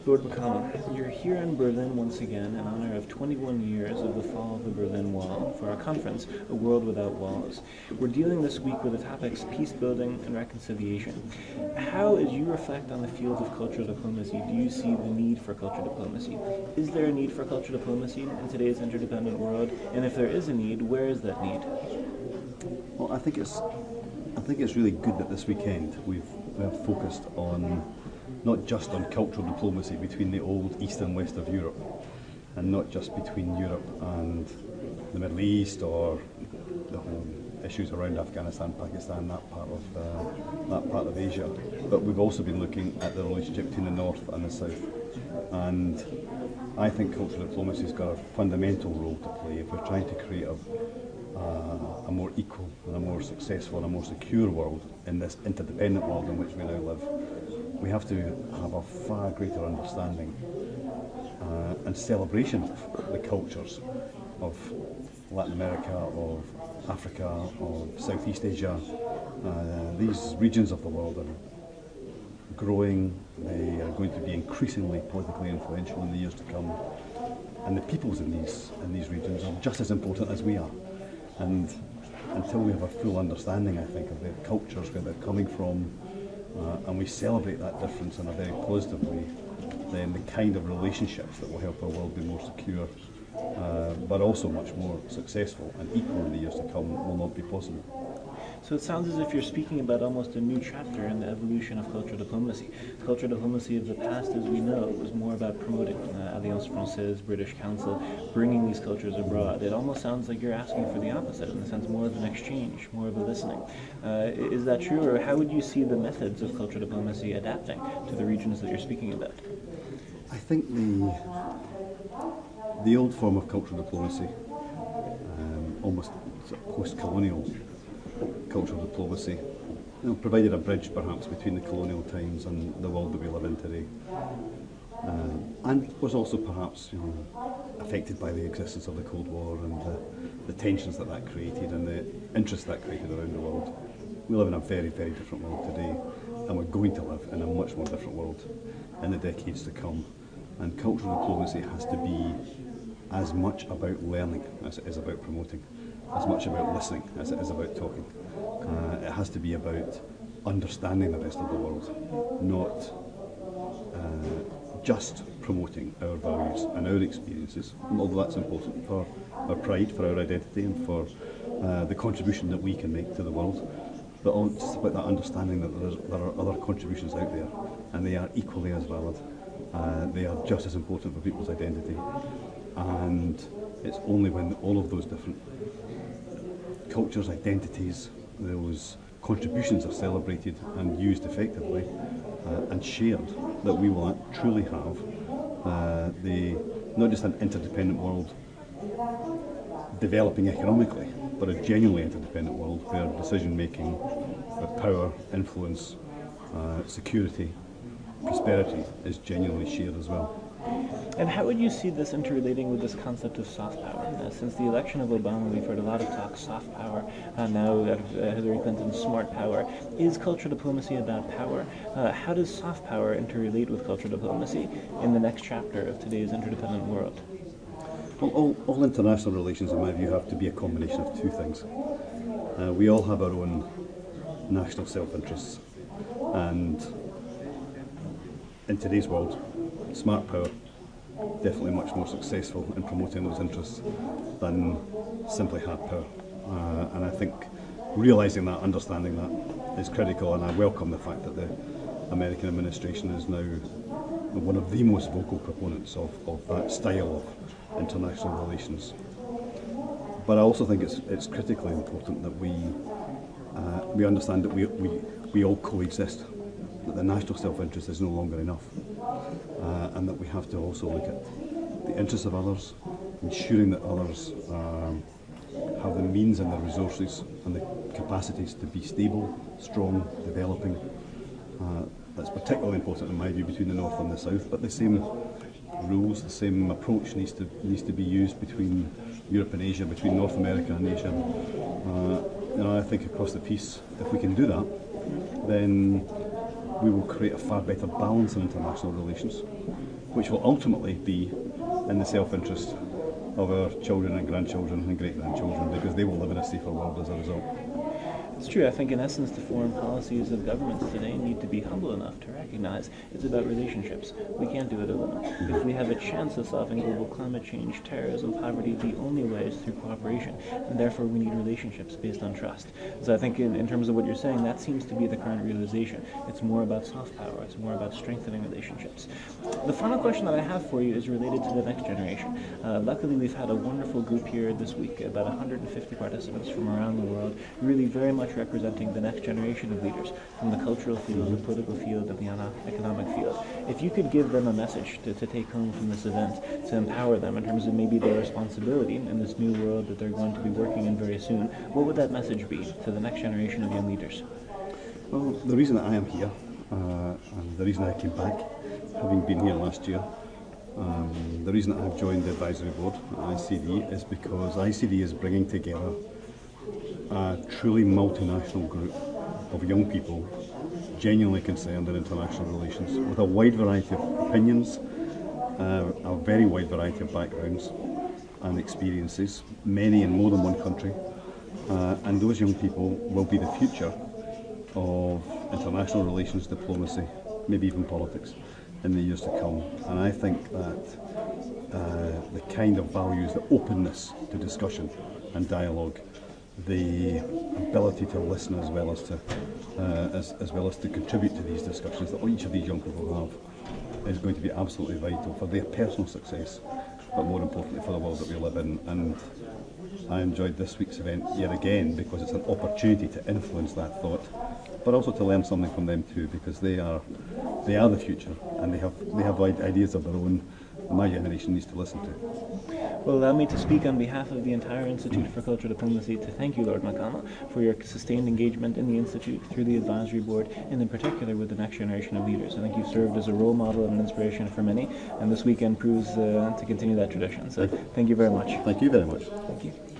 Lord McConnell, you're here in Berlin once again in honor of 21 years of the fall of the Berlin Wall for our conference, A World Without Walls. We're dealing this week with the topics peace building and reconciliation. How, as you reflect on the field of cultural diplomacy, do you see the need for cultural diplomacy? Is there a need for cultural diplomacy in today's interdependent world? And if there is a need, where is that need? Well, I think it's really good that this weekend we've focused on not just on cultural diplomacy between the old East and West of Europe, and not just between Europe and the Middle East or the whole issues around Afghanistan, Pakistan, that part of Asia. But we've also been looking at the relationship between the North and the South. And I think cultural diplomacy has got a fundamental role to play if we're trying to create a more equal and a more successful and a more secure world in this interdependent world in which we now live. We have to have a far greater understanding and celebration of the cultures of Latin America, of Africa, of Southeast Asia. These regions of the world are growing. They are going to be increasingly politically influential in the years to come. And the peoples in these regions are just as important as we are. And until we have a full understanding, I think, of their cultures, where they're coming from, and we celebrate that difference in a very positive way, then the kind of relationships that will help our world be more secure, but also much more successful and equal in the years to come will not be possible. So it sounds as if you're speaking about almost a new chapter in the evolution of cultural diplomacy. Cultural diplomacy of the past, as we know, was more about promoting Alliance Française, British Council, bringing these cultures abroad. It almost sounds like you're asking for the opposite, in the sense more of an exchange, more of a listening. Is that true, or how would you see the methods of cultural diplomacy adapting to the regions that you're speaking about? I think the old form of cultural diplomacy, almost sort of post-colonial cultural diplomacy, provided a bridge perhaps between the colonial times and the world that we live in today, and was also perhaps affected by the existence of the Cold War and the tensions that created and the interest that created around the world. We live in a very, very different world today, and we're going to live in a much more different world in the decades to come. And cultural diplomacy has to be as much about learning as it is about promoting, as much about listening as it is about talking. It has to be about understanding the rest of the world, not just promoting our values and our experiences, although that's important for our pride, for our identity, and for the contribution that we can make to the world, but it's about that understanding that there are other contributions out there, and they are equally as valid. They are just as important for people's identity, and it's only when all of those different cultures, identities, those contributions are celebrated and used effectively and shared that we will truly have not just an interdependent world developing economically, but a genuinely interdependent world where decision making, where power, influence, security, prosperity is genuinely shared as well. And how would you see this interrelating with this concept of soft power? Since the election of Obama, we've heard a lot of talk soft power, now out of Hillary Clinton's smart power. Is cultural diplomacy about power? How does soft power interrelate with cultural diplomacy in the next chapter of today's interdependent world? Well, all international relations, in my view, have to be a combination of two things. We all have our own national self-interests, and in today's world, smart power definitely much more successful in promoting those interests than simply hard power. And I think realising that, understanding that is critical, and I welcome the fact that the American administration is now one of the most vocal proponents of that style of international relations. But I also think it's critically important that we understand that we all coexist, that the national self-interest is no longer enough, and that we have to also look at the interests of others, ensuring that others have the means and the resources and the capacities to be stable, strong, developing. That's particularly important in my view between the North and the South, but the same rules, the same approach needs to be used between Europe and Asia, between North America and Asia. I think across the piece, if we can do that, then we will create a far better balance in international relations. which will ultimately be in the self-interest of our children and grandchildren and great-grandchildren, because they will live in a safer world as a result. It's true. I think, in essence, the foreign policies of governments today need to be humble enough to recognize it's about relationships. We can't do it alone. If we have a chance of solving global climate change, terrorism, poverty, the only way is through cooperation, and therefore we need relationships based on trust. So I think, in terms of what you're saying, that seems to be the current realization. It's more about soft power. It's more about strengthening relationships. The final question that I have for you is related to the next generation. Luckily, we've had a wonderful group here this week, about 150 participants from around the world, really very much representing the next generation of leaders from the cultural field, the political field, and the economic field. If you could give them a message to take home from this event, to empower them in terms of maybe their responsibility in this new world that they're going to be working in very soon, what would that message be to the next generation of young leaders? Well, the reason that I am here, and the reason I came back, having been here last year, the reason that I've joined the advisory board at ICD is because ICD is bringing together a truly multinational group of young people genuinely concerned in international relations, with a wide variety of opinions, a very wide variety of backgrounds and experiences, many in more than one country, and those young people will be the future of international relations, diplomacy, maybe even politics in the years to come. And I think that the kind of values, the openness to discussion and dialogue, the ability to listen as well as to contribute to these discussions that each of these young people have is going to be absolutely vital for their personal success, but more importantly for the world that we live in. And I enjoyed this week's event yet again because it's an opportunity to influence that thought, but also to learn something from them too, because they are the future, and they have ideas of their own that my generation needs to listen to. Well, allow me to speak on behalf of the entire Institute for Cultural Diplomacy to thank you, Lord McConnell, for your sustained engagement in the Institute through the Advisory Board, and in particular with the next generation of leaders. I think you've served as a role model and an inspiration for many, and this weekend proves to continue that tradition. So thank you very much. Thank you very much. Thank you.